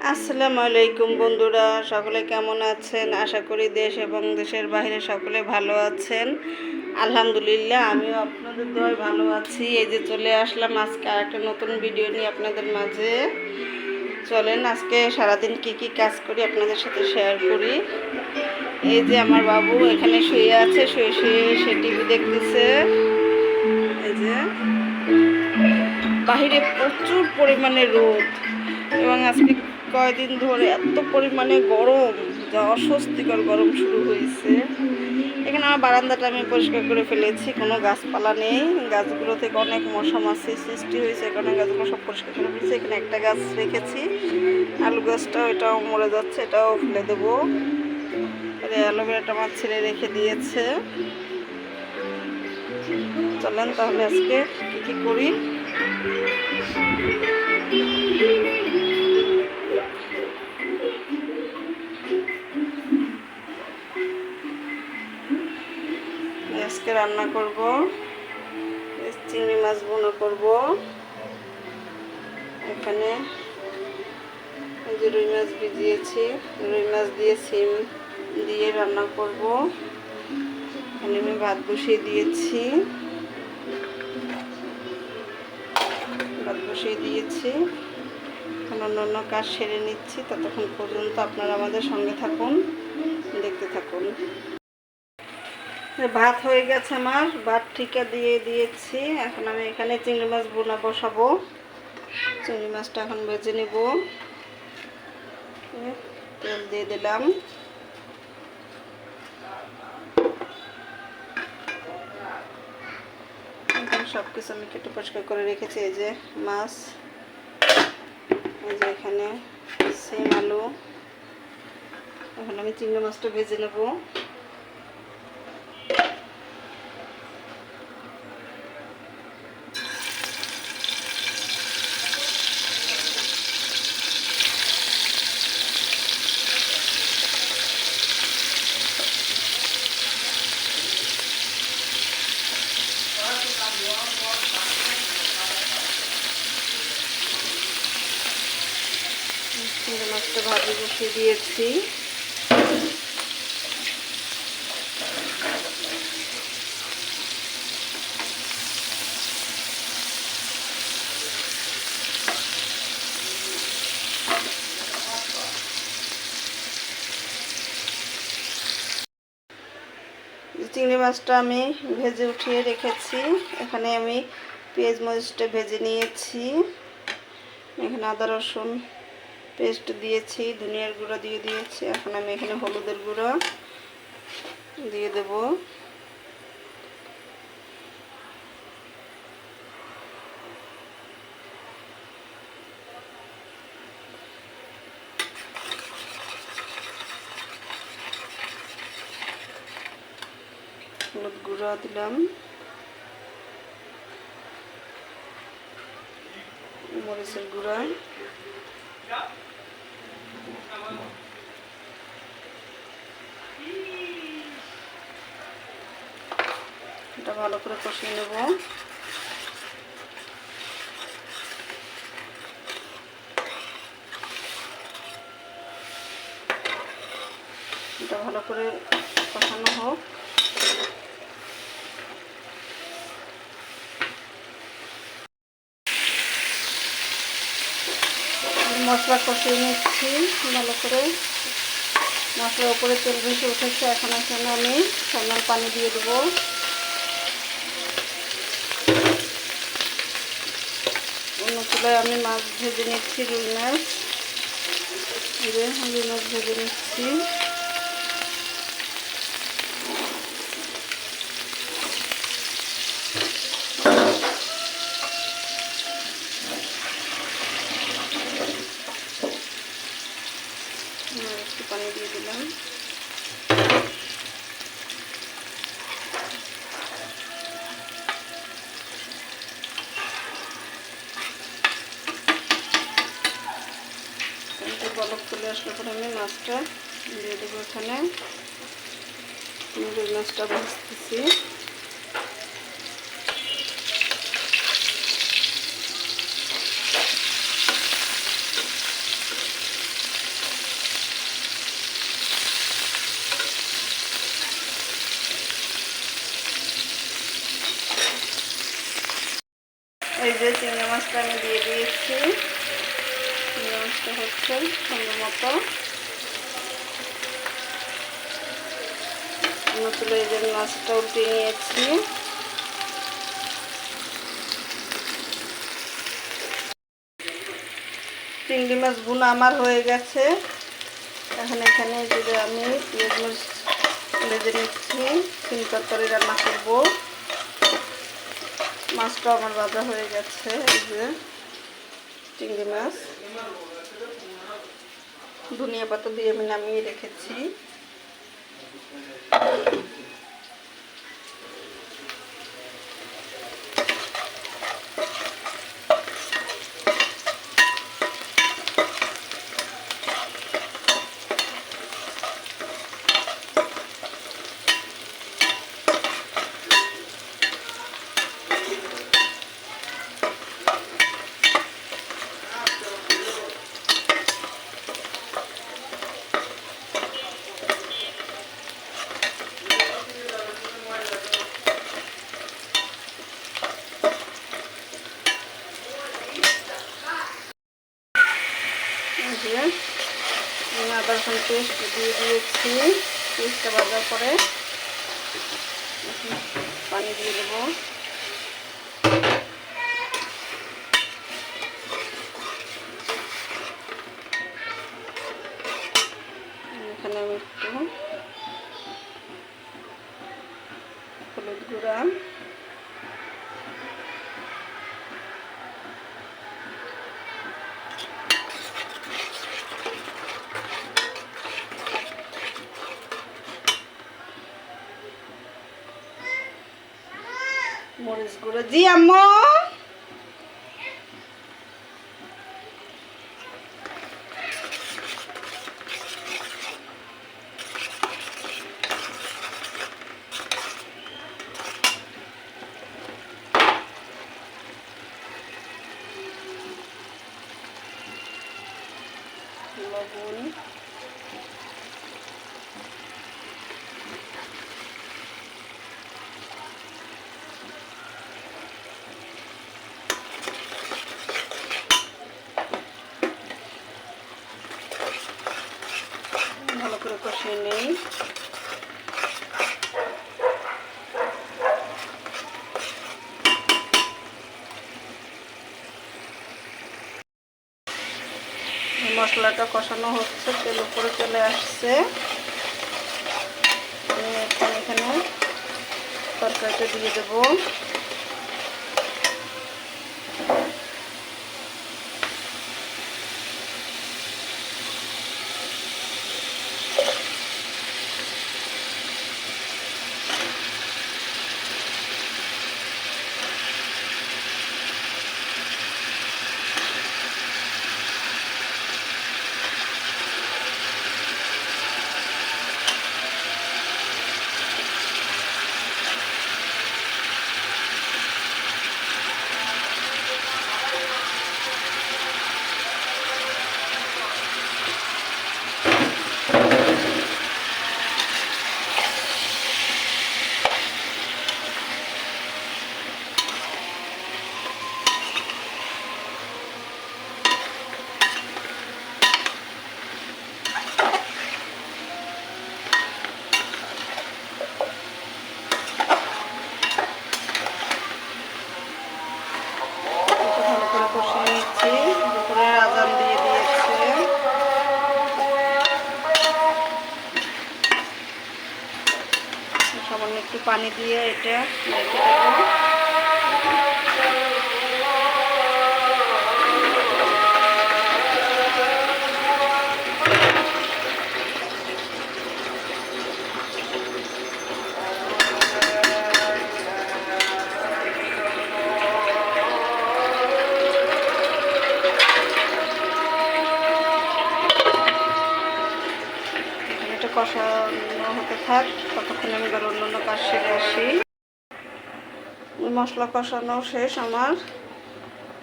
আসসালামু আলাইকুম বন্ধুরা, সকলে কেমন আছেন? আশা করি দেশ এবং দেশের বাইরে সকলে ভালো আছেন। আলহামদুলিল্লাহ, আমিও আপনাদের দোয়ায় ভালো আছি। এই যে চলে আসলাম আজকে আরেকটা নতুন ভিডিও নিয়ে আপনাদের মাঝে। চলেন আজকে সারাদিন কি কি কাজ করি আপনাদের সাথে শেয়ার করি। এই যে আমার বাবু এখানে শুয়ে আছে, শুয়ে শুয়ে সে টিভি দেখতেছে। এই যে বাহিরে প্রচুর পরিমাণে রোদ এবং আজকে কয়দিন ধরে এত পরিমাণে গরম, যা অস্বস্তিকর গরম শুরু হয়েছে। এখানে আমার বারান্দাটা আমি পরিষ্কার করে ফেলেছি, কোনো গাছপালা নেই। গাছগুলো থেকে অনেক মশা মাছির সৃষ্টি হয়েছে, এখানে গাছগুলো সব পরিষ্কার করে ফেলেছি। এখানে একটা গাছ রেখেছি, আলু গাছটাও, এটাও মরে যাচ্ছে, এটাও ফেলে দেবো। অ্যালোভেরাটা আমার ছেলে রেখে দিয়েছে। চলেন তাহলে আজকে কী কী করি। আজকে রান্না করব চিংড়ি মাছ ভুনা করব। এখানে এই যে রুই মাছ ভিজিয়েছি, রুই মাছ দিয়ে সিম দিয়ে রান্না করব। এখানে আমি ভাত বসিয়ে দিয়েছি, এখন অন্য কাজ সেরে নিচ্ছি। ততক্ষণ পর্যন্ত আপনারা আমাদের সঙ্গে থাকুন, দেখতে থাকুন। ভাত হয়ে গেছে আমার, ভাত ঠিকা দিয়ে দিয়েছি। এখন আমি এখানে চিংড়ি মাছ ভুনা বসাবো। চিংড়ি মাছটা এখন ভেজে নেব। তেল দিয়ে দিলাম। সব কিছু আমি কেটে পরিষ্কার করে রেখেছি। এই যে মাছ, এই যে এখানে সিম আলু। এখন আমি চিংড়ি মাছটা ভেজে নেব। চিংড়ি মাছটা ভাজি বসিয়ে দিয়েছি। চিংড়ি মাছটা আমি ভেজে উঠিয়ে রেখেছি। এখানে আমি পেঁয়াজ মরিচটা ভেজে নিয়েছি। এখানে আদা রসুন পেস্ট দিয়েছি, ধনিয়ার গুঁড়ো দিয়ে দিয়েছি। এখন আমি এখানে হলুদের গুঁড়ো দিয়ে দেব। হলুদ গুঁড়ো দিলাম, মরিচের গুঁড়া, এটা ভালো করে কষিয়ে নেব। এটা ভালো করে কষানো হোক। মশলা কষিয়ে নিচ্ছি ভালো করে। মশলার উপরে তেল ভেসে উঠেছে। এখন এখানে আমি সামান্য পানি দিয়ে দেবো। অন্য চুলায় আমি মাছ ভেজে নিচ্ছি, রুই মাছ ভেজে নিচ্ছি। একটু পানি দিয়ে দিলাম। বলক চলে আসলে পরে আমি মাছটা দিয়ে দেবো। এখানে রুই মাছটা ভাজতেছি। মাছটা আমি দিয়ে দিয়েছি। মাছটা হচ্ছে সুন্দর মতো তুলে এই যে মাছটা উল্টে নিয়েছি। চিংড়ি মাছ ভুনা আমার হয়ে গেছে। এখন এখানে যদি আমি পেঁয়াজ মরিচ ভেজে নিচ্ছি, সিম তরকারি রান্না করব। মাছটা আমার ভাজা হয়ে গেছে। এই যে চিংড়ি মাছ ধনিয়া পাতা দিয়ে আমি নামিয়ে রেখেছি। আমি আদা রসুন পেস্ট দিয়ে দিয়েছি। পেস্টটা ভাজার পরে পানি দিয়ে দেবো। এখানে আমি একটু হলুদ গুঁড়া, মরিচ গুঁড়ো, জি আম্মু, লবণ, ভালো করে কষিয়ে নিই। মশলাটা কষানো হচ্ছে, তেল উপরে চলে আসছে। আমি এখানে তরকারিটা দিয়ে দেবো। কষিয়ে নিচ্ছি। দুপুরে আজান দিয়ে দিয়েছে। সামান্য একটু পানি দিয়ে এটা রেখে দেবো। কষানো হতে থাক, ততক্ষণ আমি এবার অন্য কাজ সেরে আসি। মশলা কষানো শেষ আমার।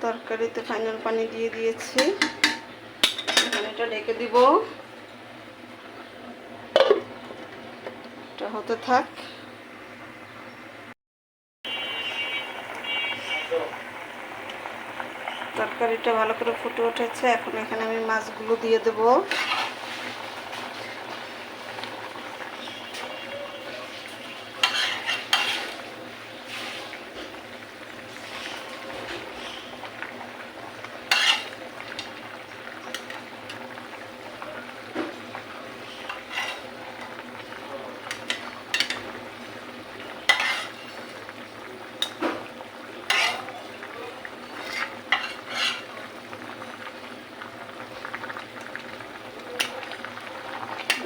তরকারিতে ফাইনাল পানি দিয়ে দিয়েছি। এখন এটা ঢেকে দিব, এটা হতে থাক। তরকারিটা ভালো করে ফুটে উঠেছে। এখন এখানে আমি মাছগুলো দিয়ে দেব।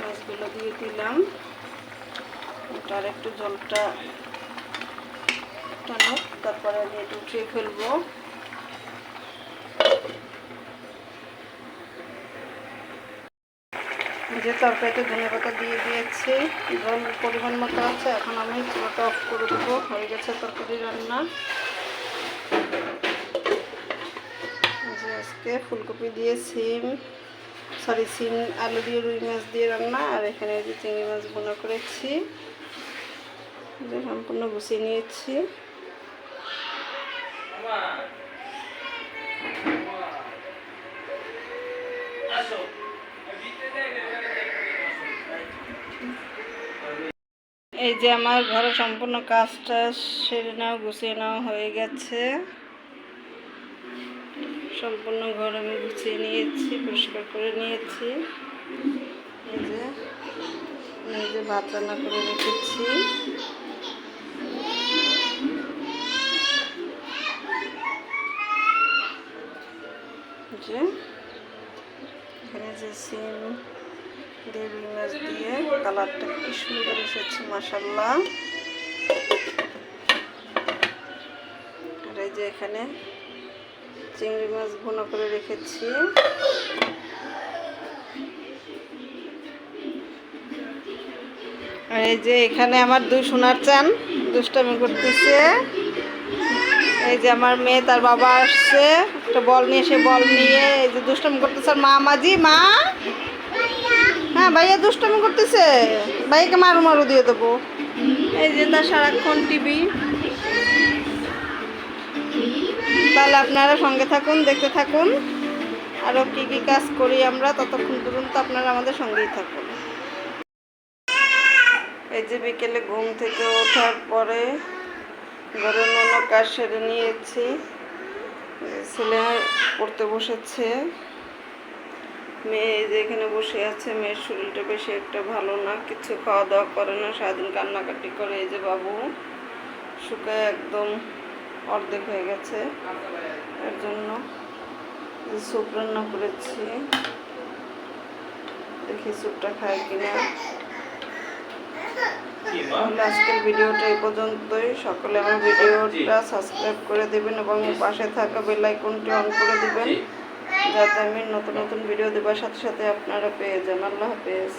মাছগুলো দিয়ে দিলাম। আর একটু জলটা টানো, তারপরে আমি একটু উঠিয়ে ফেলবো। যে তরকারিতে ধনেপাতা দিয়ে দিয়েছি, জল পরিমাণ মতো আছে। এখন আমি চুলাটা অফ করে দেবো। হয়ে গেছে তরকারি রান্না। যে আজকে ফুলকপি দিয়ে সিম আলু দিয়ে রুই মাছ দিয়ে রান্না। আর এখানে যে চিংড়ি মাছ বোনা করেছি, যে সম্পূর্ণ গুছিয়ে নিয়েছি। এই যে আমার ঘরে সম্পূর্ণ কাজটা সেরে নেওয়া, গুছিয়ে নেওয়া হয়ে গেছে। সম্পূর্ণ ঘর আমি গুছিয়ে নিয়েছি, পরিষ্কার করে নিয়েছি। এই যে ভাত রান্না করে রেখেছি। যে এখানে যে সিম দিয়ে রুই মাছ দিয়ে কালারটা কি সুন্দর এসেছে, মাশাআল্লাহ। আর এই যে এখানে চিংড়ি মাছ ভুনা করে রেখেছি। আর এই যে এখানে আমার দুই সোনার চান দুষ্টামি করতেছে। এই যে আমার মেয়ে, তার বাবা আসছে একটা বল নিয়ে, সে বল নিয়ে এই যে দুষ্টামি করতেছে। আর মা মাঝি মা, হ্যাঁ ভাইয়া দুষ্টামি করতেছে, ভাইকে মারু মারু দিয়ে দেবো। এই যে তার সারাক্ষণ টিভি। তাহলে আপনারা সঙ্গে থাকুন, দেখতে থাকুন আরও কী কী কাজ করি আমরা। ততক্ষণ পর্যন্ত আপনারা আমাদের সঙ্গেই থাকুন। এই যে বিকেলে ঘুম থেকে ওঠার পরে ঘরের অন্য কাজ সেরে নিয়েছি। ছেলে পড়তে বসেছে, মেয়ে যে এখানে বসে আছে। মেয়ের শরীরটা বেশি একটা ভালো না, কিছু খাওয়া দাওয়া করে না, সারাদিন কান্নাকাটি করে। এই যে বাবু শুকায় একদম অর্ধেক হয়ে গেছে। এর জন্য স্যুপ রান্না করেছি, দেখি স্যুপটা খায় কিনা। তাহলে আজকের ভিডিওটা এই পর্যন্তই। সকলে আমার ভিডিওটা সাবস্ক্রাইব করে দেবেন এবং পাশে থাকা বেল আইকনটি অন করে দেবেন, যাতে আমি নতুন নতুন ভিডিও দেওয়ার সাথে সাথে আপনারা পেয়ে যান। আল্লাহ হাফেজ।